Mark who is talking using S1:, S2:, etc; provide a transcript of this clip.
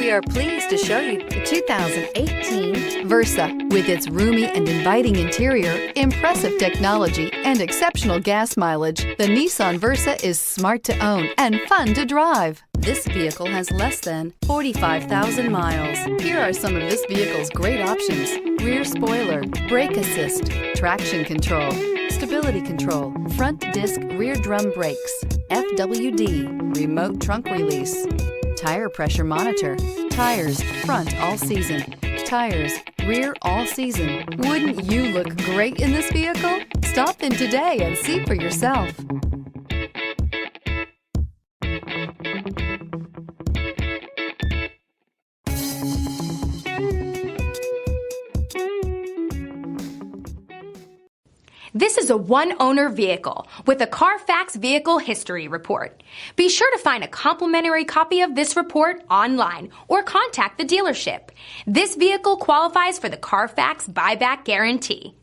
S1: We are pleased to show you the 2018 Versa. With its roomy and inviting interior, impressive technology, and exceptional gas mileage, the Nissan Versa is smart to own and fun to drive. This vehicle has less than 45,000 miles. Here are some of this vehicle's great options: rear spoiler, brake assist, traction control, stability control, front disc rear drum brakes, FWD, remote trunk release, tire pressure monitor, tires front all season, tires rear all season. Wouldn't you look great in this vehicle? Stop in today and see for yourself.
S2: This is a one-owner vehicle with a Carfax Vehicle History Report. Be sure to find a complimentary copy of this report online or contact the dealership. This vehicle qualifies for the Carfax Buyback Guarantee.